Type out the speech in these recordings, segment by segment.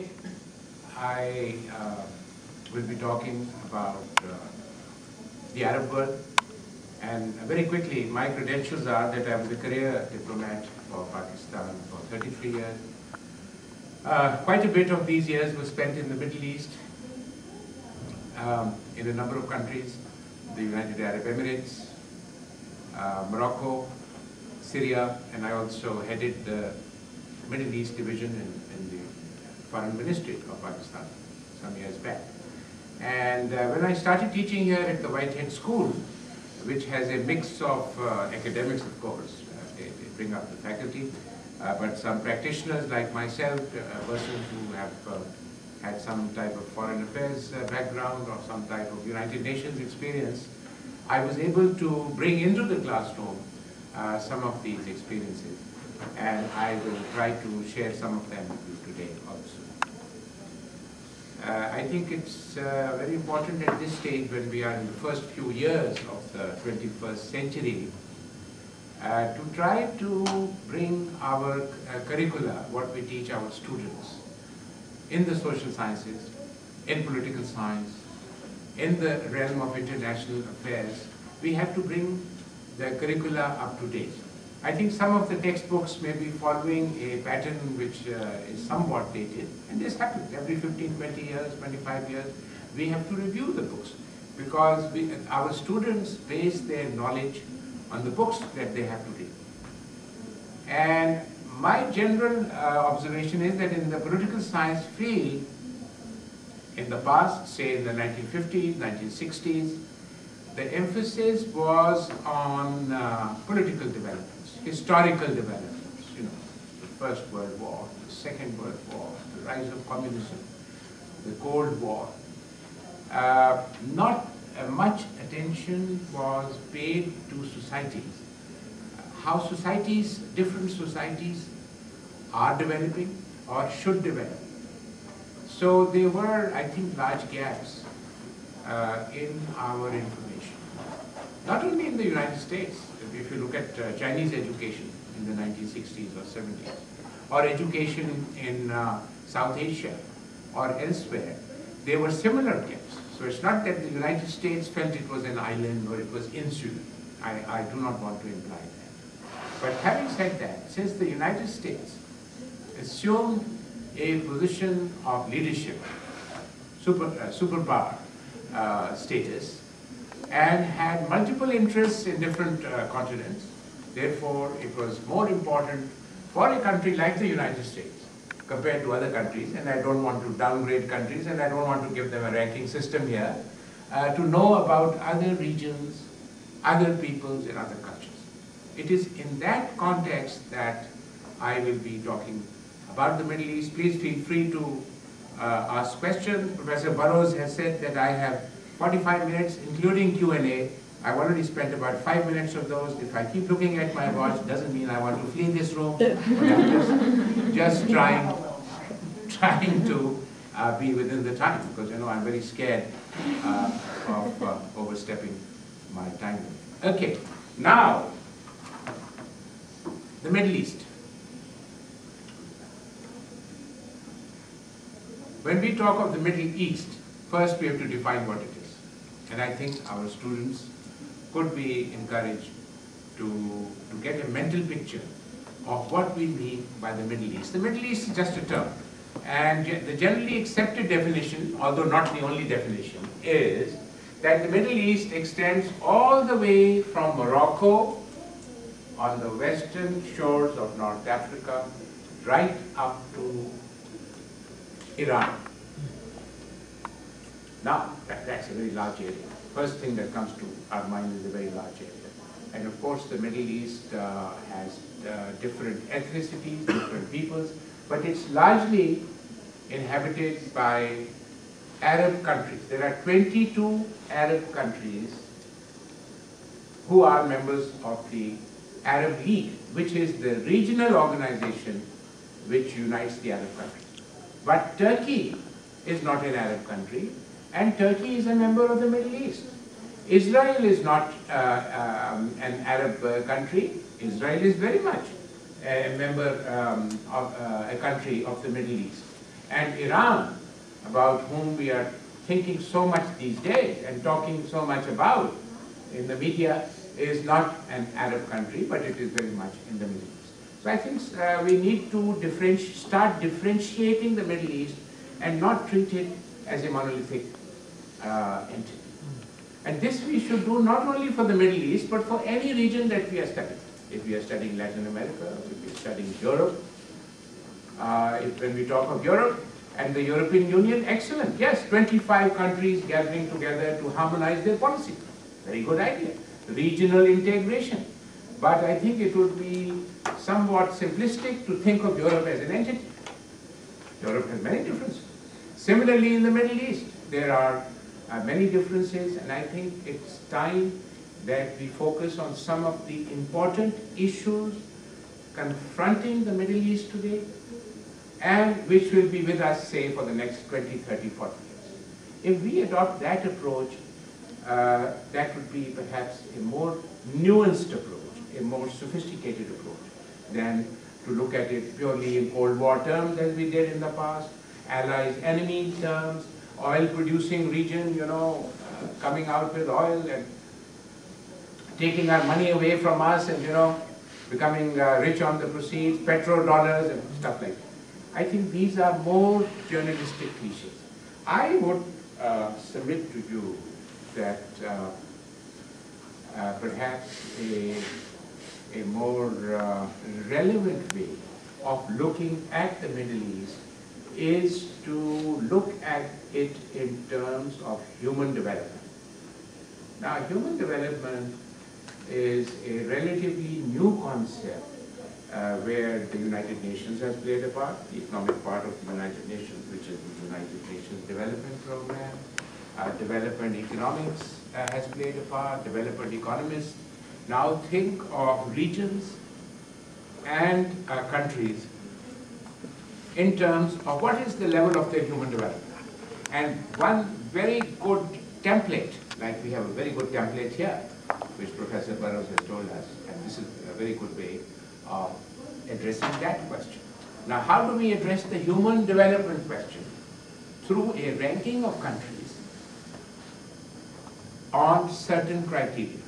Today, I will be talking about the Arab world, and very quickly, my credentials are that I was a career diplomat for Pakistan for 33 years. Quite a bit of these years was spent in the Middle East, in a number of countries, the United Arab Emirates, Morocco, Syria, and I also headed the Middle East division in the Foreign Ministry of Pakistan some years back. And when I started teaching here at the Whitehead School, which has a mix of academics, of course, they bring up the faculty, but some practitioners like myself, persons who have had some type of foreign affairs background or some type of United Nations experience, I was able to bring into the classroom some of these experiences, and I will try to share some of them with you today also. I think it's very important at this stage, when we are in the first few years of the 21st century, to try to bring our curricula, what we teach our students, in the social sciences, in political science, in the realm of international affairs. We have to bring the curricula up to date. I think some of the textbooks may be following a pattern which is somewhat dated, and this happens every 15, 20 years, 25 years. We have to review the books, because our students base their knowledge on the books that they have to read. And my general observation is that in the political science field, in the past, say in the 1950s, 1960s, the emphasis was on political developments, historical developments, you know, the First World War, the Second World War, the rise of communism, the Cold War. Not much attention was paid to societies, how societies, different societies are developing or should develop. So there were, I think, large gaps in our information. Not only in the United States, if you look at Chinese education in the 1960s or 70s, or education in South Asia or elsewhere, there were similar gaps. So it's not that the United States felt it was an island or it was insular. I do not want to imply that. But having said that, since the United States assumed a position of leadership, superpower status, and had multiple interests in different continents, therefore it was more important for a country like the United States compared to other countries, and I don't want to downgrade countries and I don't want to give them a ranking system here, to know about other regions, other peoples and other cultures. It is in that context that I will be talking about the Middle East. Please feel free to ask questions. Professor Burrows has said that I have 45 minutes, including Q&A. I've already spent about 5 minutes of those. If I keep looking at my watch, doesn't mean I want to flee this room. But I'm just trying to be within the time, because you know I'm very scared of overstepping my time limit. Okay, now the Middle East. When we talk of the Middle East, first we have to define what it is. And I think our students could be encouraged to get a mental picture of what we mean by the Middle East. The Middle East is just a term. And the generally accepted definition, although not the only definition, is that the Middle East extends all the way from Morocco on the western shores of North Africa, right up to Iran. Now, that's a very large area. First thing that comes to our mind is a very large area. And of course, the Middle East has different ethnicities, different peoples, but it's largely inhabited by Arab countries. There are 22 Arab countries who are members of the Arab League, which is the regional organization which unites the Arab countries. But Turkey is not an Arab country, and Turkey is a member of the Middle East. Israel is not an Arab country. Israel is very much a member of a country of the Middle East. and Iran, about whom we are thinking so much these days and talking so much about in the media, is not an Arab country, but it is very much in the Middle East. So I think we need to start differentiating the Middle East and not treat it as a monolithic entity. And this we should do not only for the Middle East, but for any region that we are studying. If we are studying Latin America, if we are studying Europe, when we talk of Europe and the European Union, excellent. Yes, 25 countries gathering together to harmonize their policy. Very good idea. Regional integration. But I think it would be somewhat simplistic to think of Europe as an entity. Europe has many differences. Similarly, in the Middle East, there are many differences, and I think it's time that we focus on some of the important issues confronting the Middle East today, and which will be with us, say, for the next 20, 30, 40 years. If we adopt that approach, that would be perhaps a more nuanced approach, a more sophisticated approach, than to look at it purely in Cold War terms as we did in the past, allies, enemy terms, oil-producing region, coming out with oil and taking our money away from us and, becoming rich on the proceeds, petrodollars and stuff like that. I think these are more journalistic cliches. I would submit to you that perhaps a more relevant way of looking at the Middle East is to look at it in terms of human development. Now, human development is a relatively new concept where the United Nations has played a part, the economic part of the United Nations, which is the United Nations Development Program. Development economics has played a part, development economists now think of regions and countries in terms of what is the level of their human development. And one very good template, like we have a very good template here, which Professor Burrows has told us, and this is a very good way of addressing that question. Now, how do we address the human development question? Through a ranking of countries on certain criteria.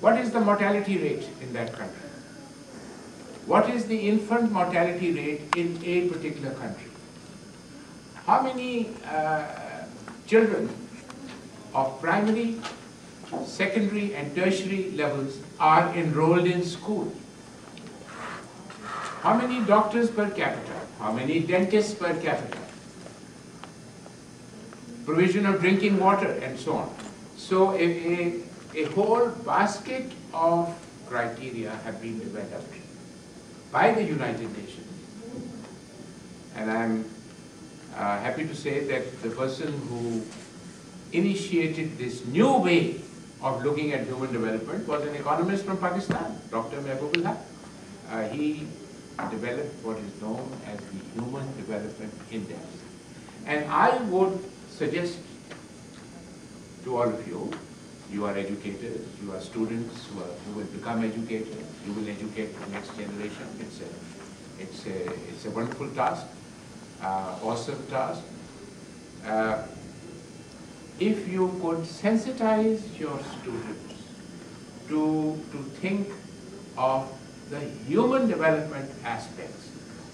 What is the mortality rate in that country? What is the infant mortality rate in a particular country? How many children of primary, secondary and tertiary levels are enrolled in school? How many doctors per capita? How many dentists per capita? Provision of drinking water and so on. So a whole basket of criteria have been developed by the United Nations. And I'm happy to say that the person who initiated this new way of looking at human development was an economist from Pakistan, Dr. Mehboob al-Haq. He developed what is known as the Human Development Index. And I would suggest to all of you, you are educators, you are students who will become educators, you will educate the next generation. It's a wonderful task, awesome task. If you could sensitize your students to think of the human development aspects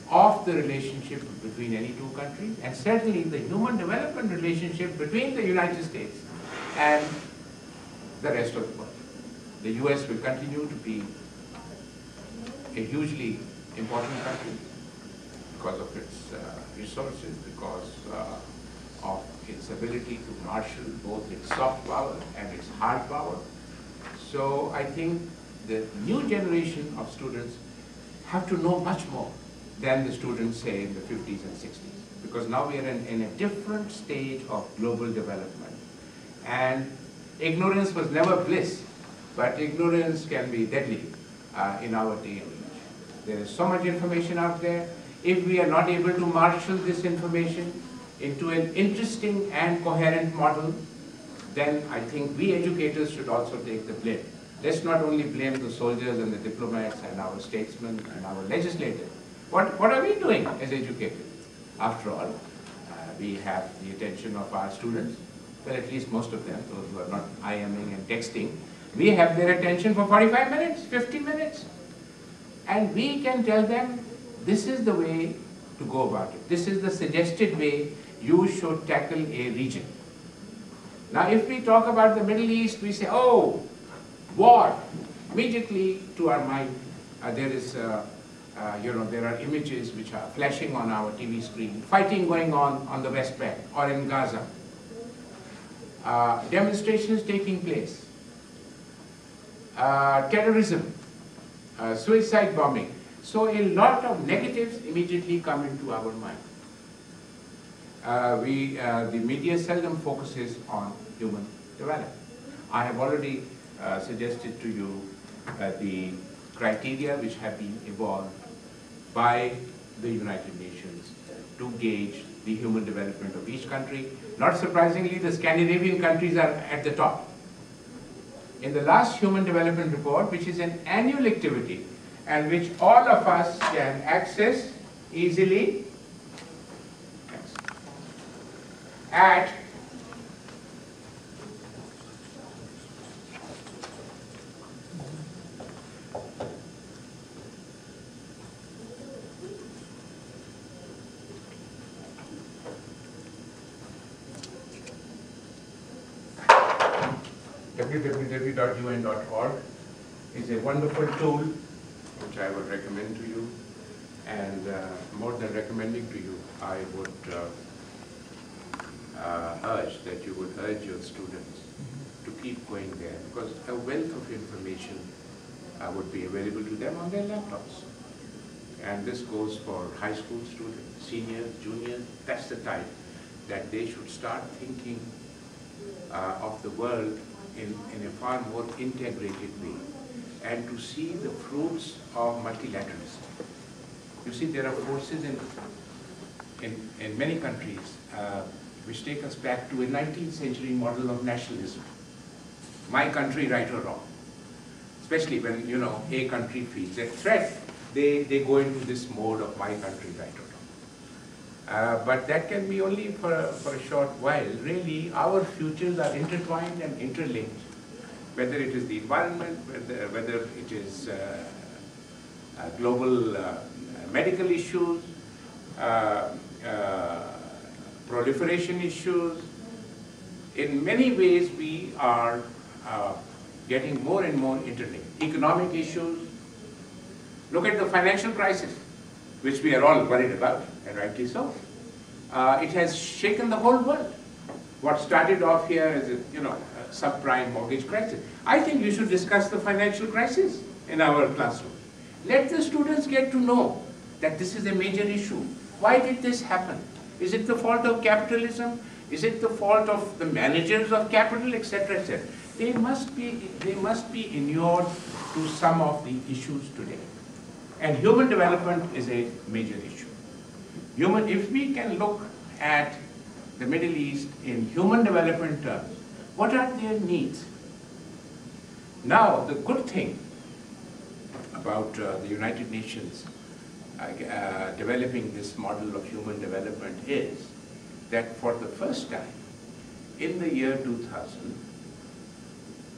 of the relationship between any two countries, and certainly the human development relationship between the United States and the rest of the world. The US will continue to be a hugely important country because of its resources, because of its ability to marshal both its soft power and its hard power. So I think the new generation of students have to know much more than the students, say, in the 50s and 60s. Because now we are in a different stage of global development. And ignorance was never bliss, but ignorance can be deadly in our day and age. There is so much information out there. If we are not able to marshal this information into an interesting and coherent model, then I think we educators should also take the blame. Let's not only blame the soldiers and the diplomats and our statesmen and our legislators, What are we doing as educators? After all, we have the attention of our students, well, at least most of them, those who are not IMing and texting, we have their attention for 45 minutes, 50 minutes. And we can tell them, this is the way to go about it. This is the suggested way you should tackle a region. Now, if we talk about the Middle East, we say, oh, war. Immediately to our mind, there are images which are flashing on our TV screen, fighting going on the West Bank or in Gaza, demonstrations taking place, terrorism, suicide bombing. So a lot of negatives immediately come into our mind. The media seldom focuses on human development. I have already suggested to you the criteria which have been evolved by the United Nations to gauge the human development of each country. Not surprisingly, the Scandinavian countries are at the top. In the last Human Development Report, which is an annual activity and which all of us can access easily at www.un.org is a wonderful tool which I would recommend to you, and more than recommending to you, I would urge that you would urge your students to keep going there, because a wealth of information would be available to them on their laptops. And this goes for high school students, seniors, juniors. That's the time that they should start thinking of the world in a far more integrated way, and to see the fruits of multilateralism. You see, there are forces in many countries which take us back to a 19th century model of nationalism. My country, right or wrong. Especially when, you know, a country feels a threat, they go into this mode of my country, right or wrong. But that can be only for a short while. Really, our futures are intertwined and interlinked. Whether it is the environment, whether it is global medical issues, proliferation issues. In many ways, we are getting more and more interlinked. Economic issues. Look at the financial crisis, which we are all worried about, and rightly so. It has shaken the whole world. What started off here as a subprime mortgage crisis. I think we should discuss the financial crisis in our classroom. Let the students get to know that this is a major issue. Why did this happen? Is it the fault of capitalism? Is it the fault of the managers of capital, etc., etc.? They must be inured to some of the issues today. And human development is a major issue. If we can look at the Middle East in human development terms, what are their needs? Now, the good thing about the United Nations developing this model of human development is that for the first time in the year 2000,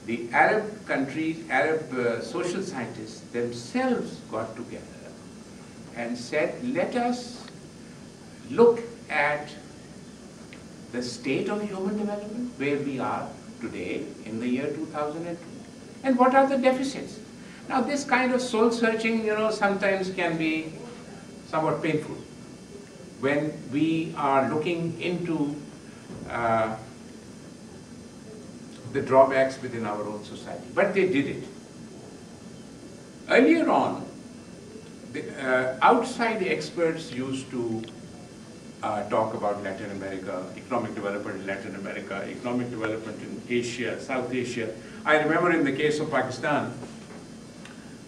the Arab countries, Arab social scientists themselves got together and said, let us look at the state of human development, where we are today in the year 2002, and what are the deficits. Now, this kind of soul searching, sometimes can be somewhat painful when we are looking into the drawbacks within our own society. But they did it. Earlier on, outside experts used to talk about Latin America, economic development in Latin America, economic development in Asia, South Asia. I remember in the case of Pakistan,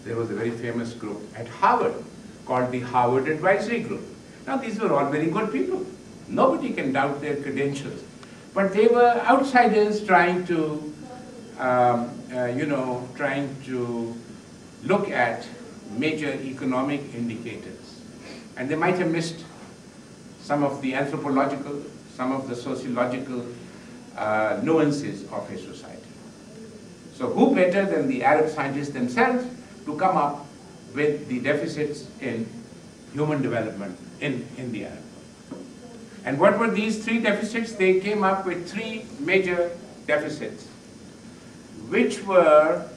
there was a very famous group at Harvard called the Harvard Advisory Group. Now, these were all very good people. Nobody can doubt their credentials. But they were outsiders trying to, trying to look at major economic indicators And they might have missed some of the anthropological, some of the sociological nuances of a society. So who better than the Arab scientists themselves to come up with the deficits in human development in the Arab world. And what were these three deficits? They came up with three major deficits, which were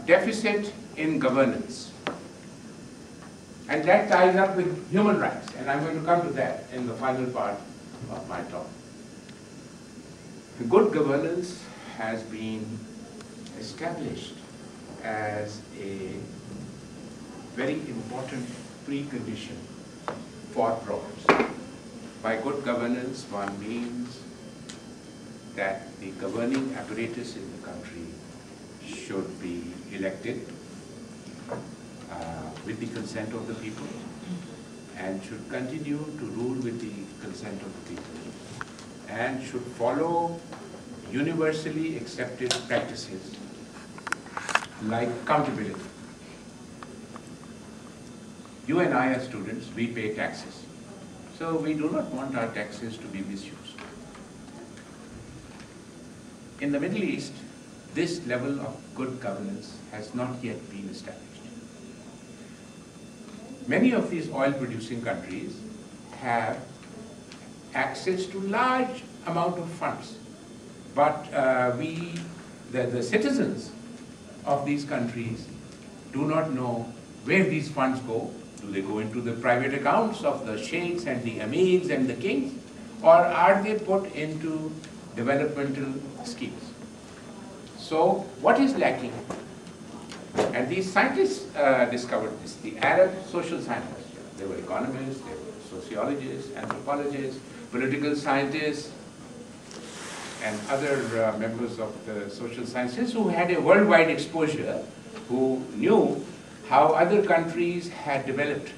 deficit in governance. And that ties up with human rights, and I'm going to come to that in the final part of my talk. Good governance has been established as a very important precondition for progress. By good governance, one means that the governing apparatus in the country should be elected with the consent of the people and should continue to rule with the consent of the people and should follow universally accepted practices like accountability. You and I as students, we pay taxes. So we do not want our taxes to be misused. In the Middle East, this level of good governance has not yet been established. Many of these oil-producing countries have access to large amount of funds, but the citizens of these countries do not know where these funds go. Do they go into the private accounts of the sheikhs and the amirs and the kings, or are they put into developmental schemes? So what is lacking? And these scientists discovered this, the Arab social scientists. They were economists, they were sociologists, anthropologists, political scientists, and other members of the social sciences who had a worldwide exposure, who knew how other countries had developed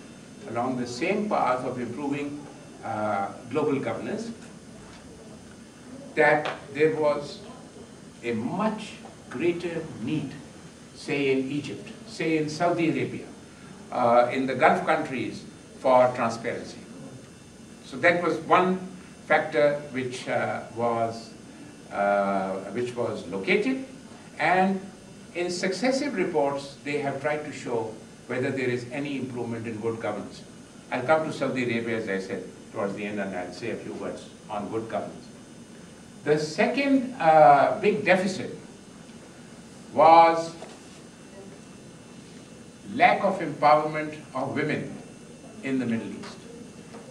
along the same path of improving global governance, that there was a much greater need, say in Egypt, say in Saudi Arabia, in the Gulf countries, for transparency. So that was one factor which was located, and in successive reports they have tried to show whether there is any improvement in good governance. I'll come to Saudi Arabia, as I said, towards the end, and I'll say a few words on good governance. The second big deficit was lack of empowerment of women in the Middle East.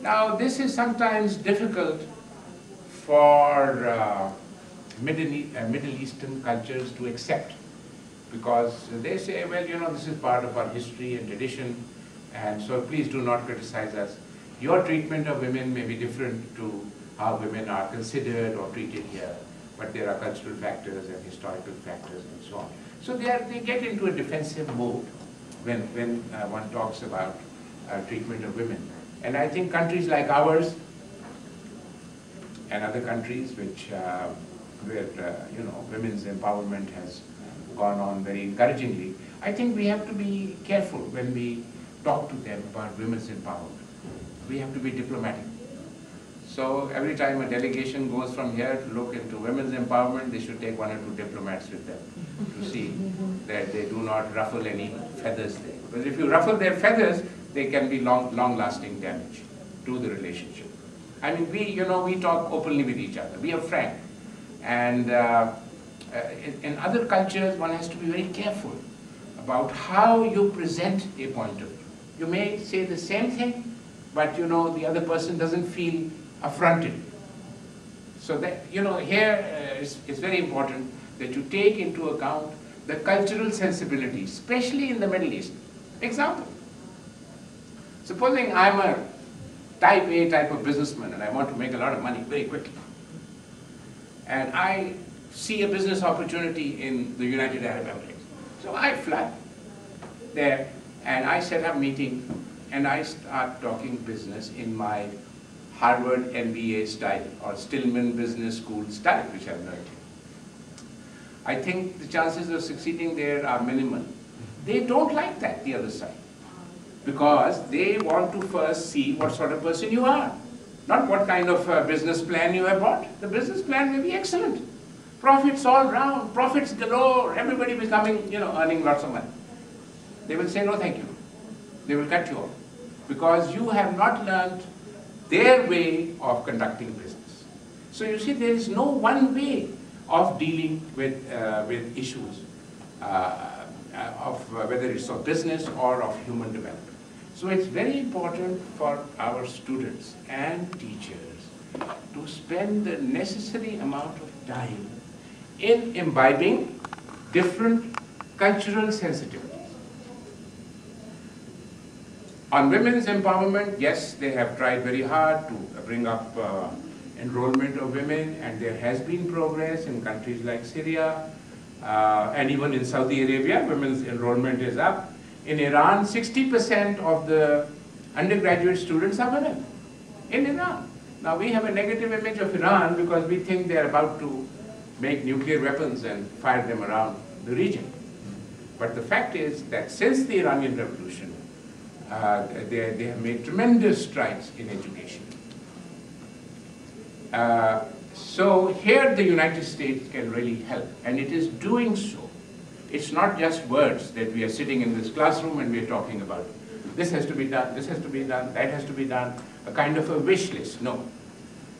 Now, this is sometimes difficult for Middle Eastern cultures to accept, because they say, well, you know, this is part of our history and tradition, and so please do not criticize us. Your treatment of women may be different to how women are considered or treated here, but there are cultural factors and historical factors and so on. So they get into a defensive mode when one talks about treatment of women. And I think countries like ours and other countries which where you know, women's empowerment has gone on very encouragingly, I think we have to be careful when we talk to them about women's empowerment. We have to be diplomatic. So every time a delegation goes from here to look into women's empowerment, they should take one or two diplomats with them to see that they do not ruffle any feathers there. Because if you ruffle their feathers, they can be long-lasting damage to the relationship. I mean, we talk openly with each other. We are frank. And in other cultures, one has to be very careful about how you present a point of view. You may say the same thing, but the other person doesn't feel affronted. So that, here it's very important that you take into account the cultural sensibility, especially in the Middle East. Example, supposing I'm a type A type of businessman and I want to make a lot of money very quickly, and I see a business opportunity in the United Arab Emirates. So I fly there and I set up meeting and I start talking business in my Harvard MBA style or Stillman Business School style, which I've learned. I think the chances of succeeding there are minimal. They don't like that, the other side, because they want to first see what sort of person you are, not what kind of business plan you have bought. The business plan may be excellent. Profits all round, profits galore, everybody becoming, earning lots of money. They will say, no, thank you. They will cut you off because you have not learned their way of conducting business. So you see, there is no one way of dealing with issues of whether it's of business or of human development. So it's very important for our students and teachers to spend the necessary amount of time in imbibing different cultural sensitivities. On women's empowerment, yes, they have tried very hard to bring up enrollment of women, and there has been progress in countries like Syria, and even in Saudi Arabia, women's enrollment is up. In Iran, 60% of the undergraduate students are women. In Iran. Now we have a negative image of Iran because we think they are about to make nuclear weapons and fire them around the region. But the fact is that since the Iranian Revolution, they have made tremendous strides in education. So here the United States can really help, and it is doing so. It's not just words that we are sitting in this classroom and we are talking about. This has to be done, this has to be done, that has to be done, a kind of a wish list. No.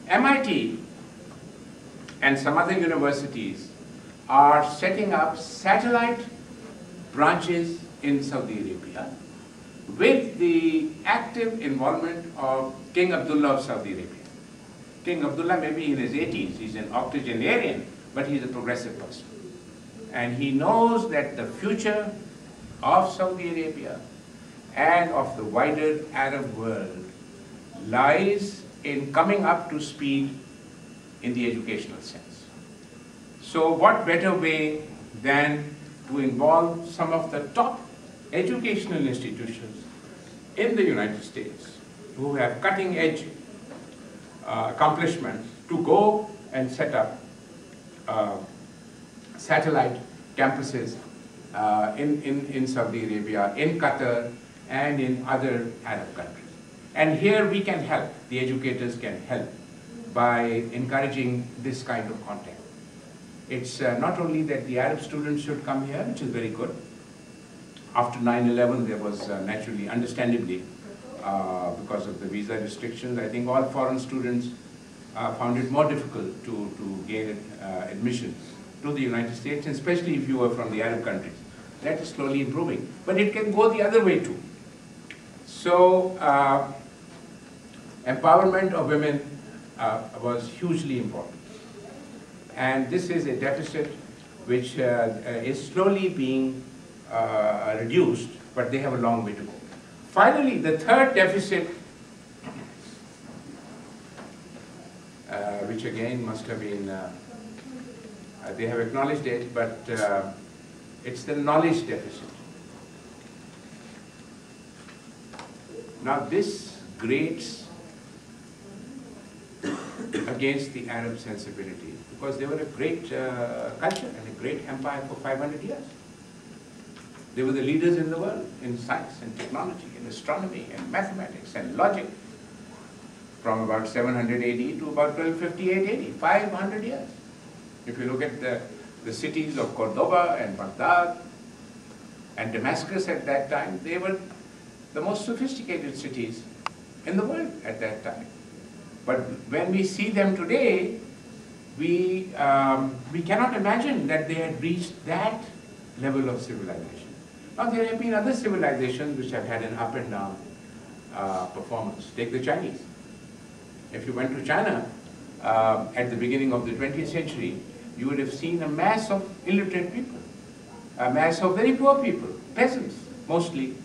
MIT and some other universities are setting up satellite branches in Saudi Arabia with the active involvement of King Abdullah of Saudi Arabia. King Abdullah may be in his 80s, he's an octogenarian, but he's a progressive person. And he knows that the future of Saudi Arabia and of the wider Arab world lies in coming up to speed in the educational sense. So what better way than to involve some of the top educational institutions in the United States who have cutting-edge accomplishments to go and set up satellite campuses in Saudi Arabia, in Qatar, and in other Arab countries. And here we can help, the educators can help by encouraging this kind of content. It's not only that the Arab students should come here, which is very good. After 9/11, there was naturally, understandably, because of the visa restrictions, I think all foreign students found it more difficult to gain admission to the United States, and especially if you were from the Arab countries. That is slowly improving, but it can go the other way too. So, empowerment of women was hugely important. And this is a deficit which is slowly being reduced, but they have a long way to go. Finally, the third deficit, which again must have been, they have acknowledged it, but it's the knowledge deficit. Now this grates against the Arab sensibility, because they were a great culture and a great empire for 500 years. They were the leaders in the world in science and technology, in astronomy and mathematics and logic, from about 700 AD to about 1258 AD, 500 years. If you look at the cities of Cordoba and Baghdad and Damascus at that time, they were the most sophisticated cities in the world at that time. But when we see them today, we cannot imagine that they had reached that level of civilization. Now there have been other civilizations which have had an up and down performance. Take the Chinese. If you went to China at the beginning of the 20th century, you would have seen a mass of illiterate people, a mass of very poor people, peasants mostly,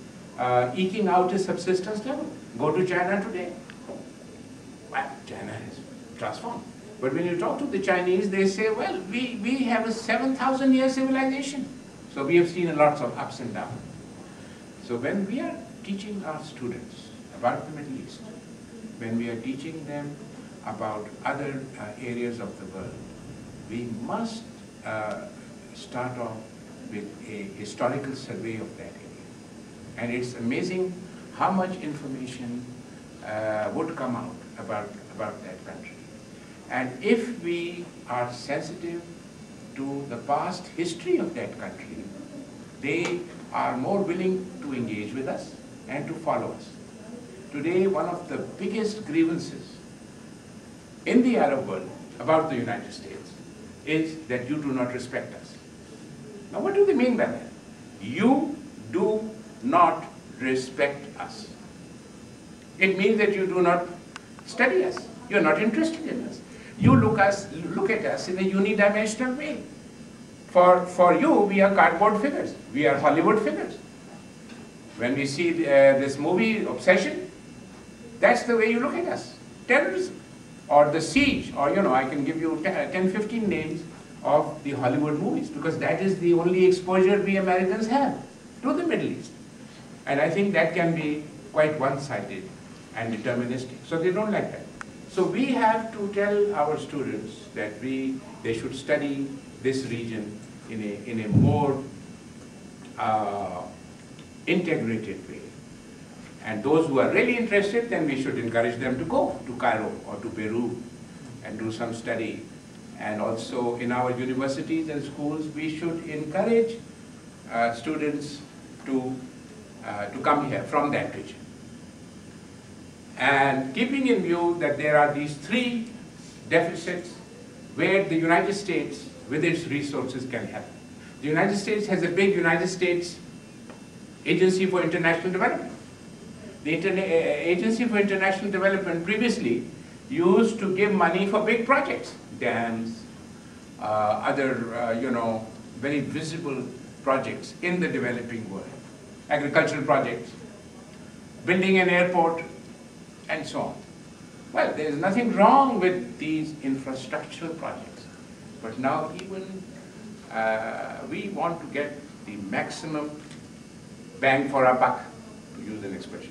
eking out a subsistence level. Go to China today. Well, China has transformed. But when you talk to the Chinese, they say, well, we have a 7,000-year civilization. So we have seen lots of ups and downs. So when we are teaching our students about the Middle East, when we are teaching them about other areas of the world, we must start off with a historical survey of that area. And it's amazing how much information would come out about that country. And if we are sensitive to the past history of that country, they are more willing to engage with us and to follow us. Today, one of the biggest grievances in the Arab world about the United States is that you do not respect us. Now, what do they mean by that? You do not respect us. It means that you do not study us. You are not interested in us. You look at us in a unidimensional way. For you, we are cardboard figures. We are Hollywood figures. When we see this movie, Obsession, that's the way you look at us. Terrorism, or The Siege, or I can give you 10, 15 names of the Hollywood movies, because that is the only exposure we Americans have to the Middle East. And I think that can be quite one-sided and deterministic. So they don't like that. So we have to tell our students that they should study this region in a more integrated way. And those who are really interested, then we should encourage them to go to Cairo or to Peru and do some study. And also in our universities and schools, we should encourage students to come here from that region. And keeping in view that there are these three deficits where the United States, with its resources, can help. The United States has a big United States Agency for International Development. The Agency for International Development previously used to give money for big projects, dams, other, very visible projects in the developing world, agricultural projects, building an airport, and so on. Well, there is nothing wrong with these infrastructural projects, but now even we want to get the maximum bang for our buck, to use an expression.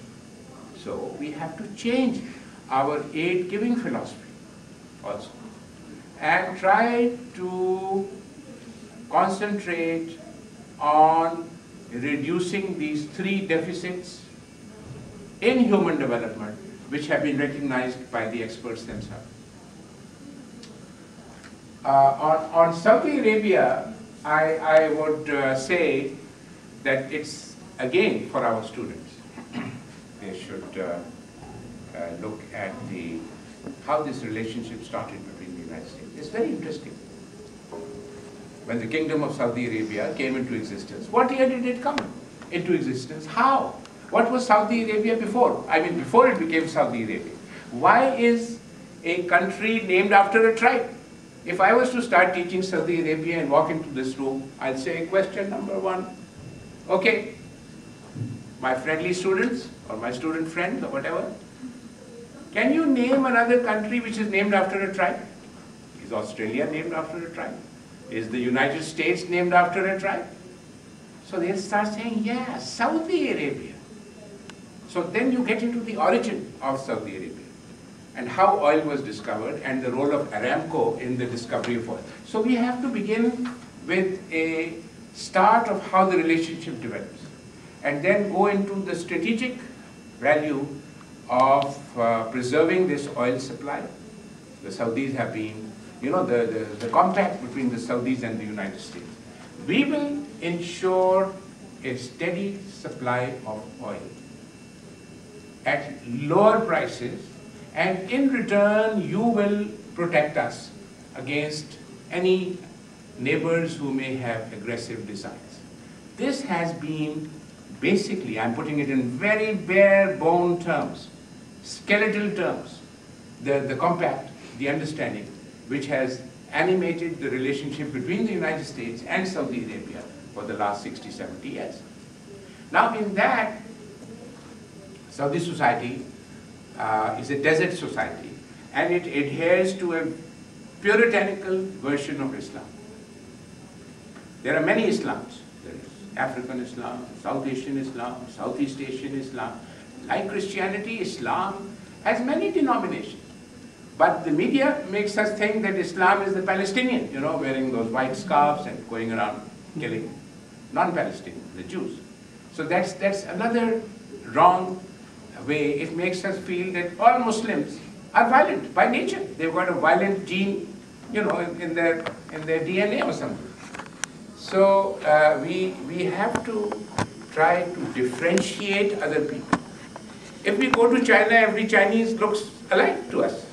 So we have to change our aid-giving philosophy also, and try to concentrate on reducing these three deficits in human development, which have been recognized by the experts themselves. On Saudi Arabia, I would say that it's, again, for our students. They should look at how this relationship started between the United States. It's very interesting. When the Kingdom of Saudi Arabia came into existence, what year did it come into existence? How? What was Saudi Arabia before? I mean, before it became Saudi Arabia. Why is a country named after a tribe? If I was to start teaching Saudi Arabia and walk into this room, I'd say, question number one, okay, my friendly students, or my student friends, or whatever, can you name another country which is named after a tribe? Is Australia named after a tribe? Is the United States named after a tribe? So they'll start saying, yeah, Saudi Arabia. So then you get into the origin of Saudi Arabia and how oil was discovered and the role of Aramco in the discovery of oil. So we have to begin with a start of how the relationship develops, and then go into the strategic value of preserving this oil supply. The Saudis have been, the compact between the Saudis and the United States. We will ensure a steady supply of oil at lower prices, and in return you will protect us against any neighbors who may have aggressive designs. This has been basically, I'm putting it in very bare bone terms, skeletal terms, the compact, the understanding, which has animated the relationship between the United States and Saudi Arabia for the last 60, 70 years. Now in that, Saudi society is a desert society, and it adheres to a puritanical version of Islam. There are many Islams. There is African Islam, South Asian Islam, Southeast Asian Islam. Like Christianity, Islam has many denominations. But the media makes us think that Islam is the Palestinian, wearing those white scarves and going around killing non-Palestinians, the Jews. So that's another wrong way, it makes us feel that all Muslims are violent by nature. They've got a violent gene, in their DNA or something. So we have to try to differentiate other people. If we go to China, every Chinese looks alike to us.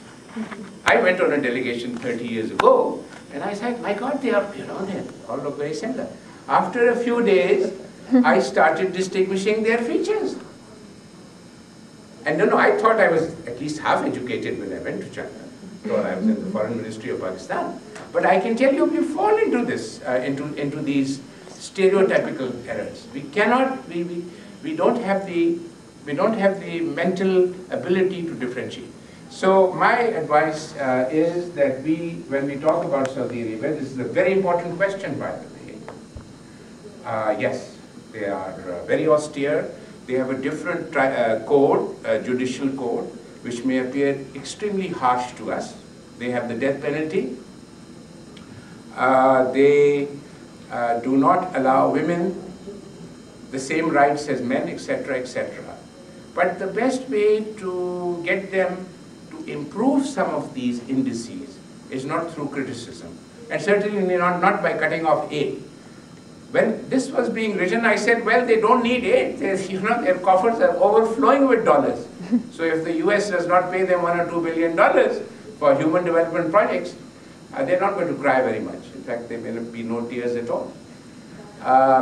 I went on a delegation 30 years ago, and I said, my God, they all look very similar. After a few days, I started distinguishing their features. And I thought I was at least half educated when I went to China. Thought I was in the Foreign Ministry of Pakistan. But I can tell you, we fall into this, into these stereotypical errors. We cannot, we don't have the mental ability to differentiate. So my advice is that when we talk about Saudi Arabia, this is a very important question, by the way. Yes, they are very austere. They have a different code, judicial code, which may appear extremely harsh to us. They have the death penalty. They do not allow women the same rights as men, etc., etc. But the best way to get them to improve some of these indices is not through criticism, and certainly not by cutting off aid. When this was being written, I said, well, they don't need aid. Their coffers are overflowing with dollars. So if the US does not pay them $1 or $2 billion for human development projects, they're not going to cry very much. In fact, there may be no tears at all,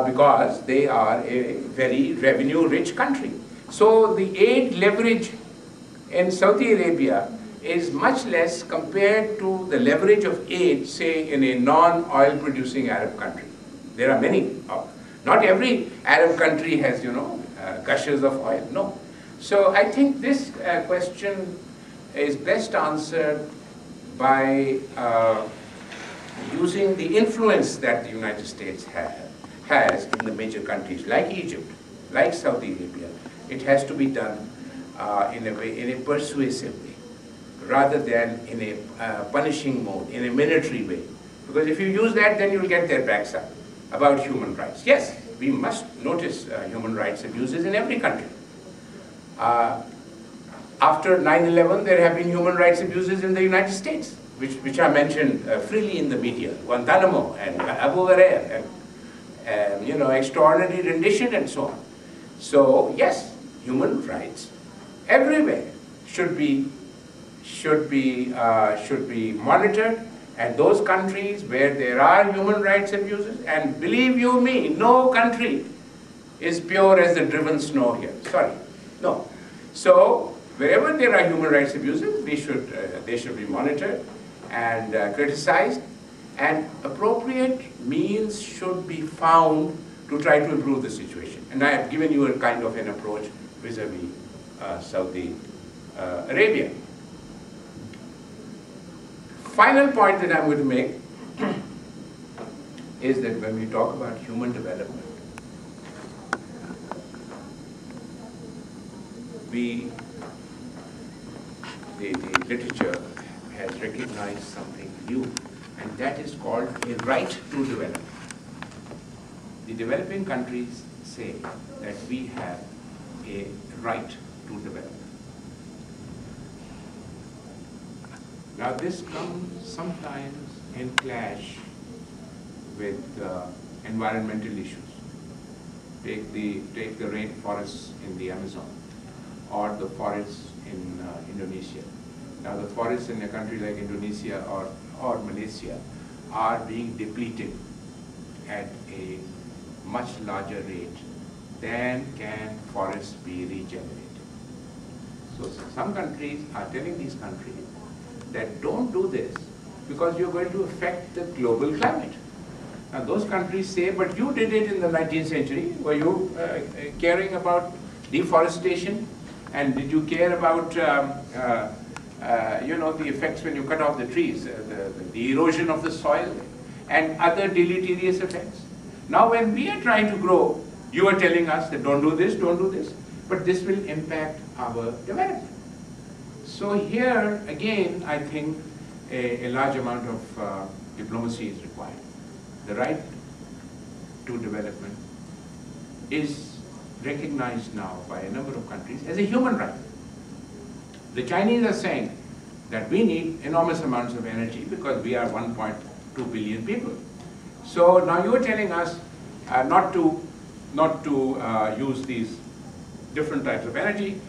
because they are a very revenue-rich country. So the aid leverage in Saudi Arabia is much less compared to the leverage of aid, say, in a non-oil producing Arab country. There are many. Not every Arab country has, gushes of oil. No. So I think this question is best answered by using the influence that the United States has in the major countries like Egypt, like Saudi Arabia. It has to be done in a persuasive way, rather than in a punishing mode, in a military way. Because if you use that, then you'll get their backs up about human rights. Yes, we must notice human rights abuses in every country. After 9/11, there have been human rights abuses in the United States, which are mentioned freely in the media. Guantanamo and Abu Ghraib and extraordinary rendition and so on. So yes, human rights everywhere should be monitored. And those countries where there are human rights abuses, and believe you me, no country is pure as the driven snow here. Sorry, no. So wherever there are human rights abuses, they should be monitored and criticized, and appropriate means should be found to try to improve the situation. And I have given you a kind of an approach vis-a-vis Saudi Arabia. Final point that I'm going to make is that when we talk about human development, the literature has recognized something new, and that is called a right to develop. The developing countries say that we have a right to develop. Now this comes sometimes in clash with environmental issues. Take the rainforests in the Amazon or the forests in Indonesia. Now the forests in a country like Indonesia or Malaysia are being depleted at a much larger rate than can forests be regenerated. So some countries are telling these countries that don't do this because you're going to affect the global climate. Now those countries say, but you did it in the 19th century. Were you caring about deforestation? And did you care about the effects when you cut off the trees, the erosion of the soil and other deleterious effects? Now when we are trying to grow, you are telling us that don't do this, don't do this. But this will impact our development. So here, again, I think a large amount of diplomacy is required. The right to development is recognized now by a number of countries as a human right. The Chinese are saying that we need enormous amounts of energy because we are 1.2 billion people. So now you are telling us not to use these different types of energy,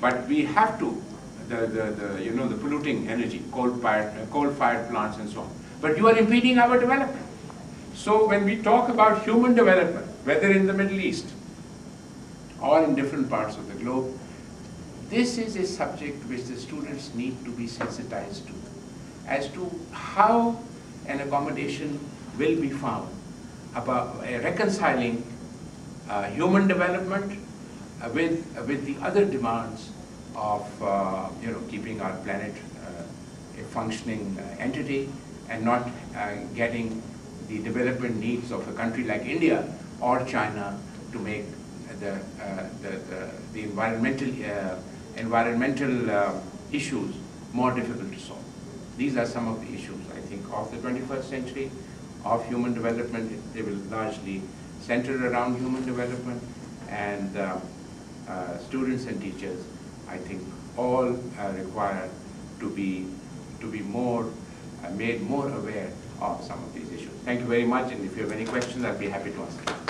but we have to, the polluting energy, coal-fired plants and so on. But you are impeding our development. So when we talk about human development, whether in the Middle East or in different parts of the globe, this is a subject which the students need to be sensitized to, as to how an accommodation will be found about reconciling human development with the other demands of keeping our planet a functioning entity, and not getting the development needs of a country like India or China to make the environmental issues more difficult to solve. These are some of the issues, I think, of the 21st century, of human development. They will largely center around human development, and students and teachers, I think, all require to be more made more aware of some of these issues. Thank you very much, and if you have any questions, I'll be happy to answer.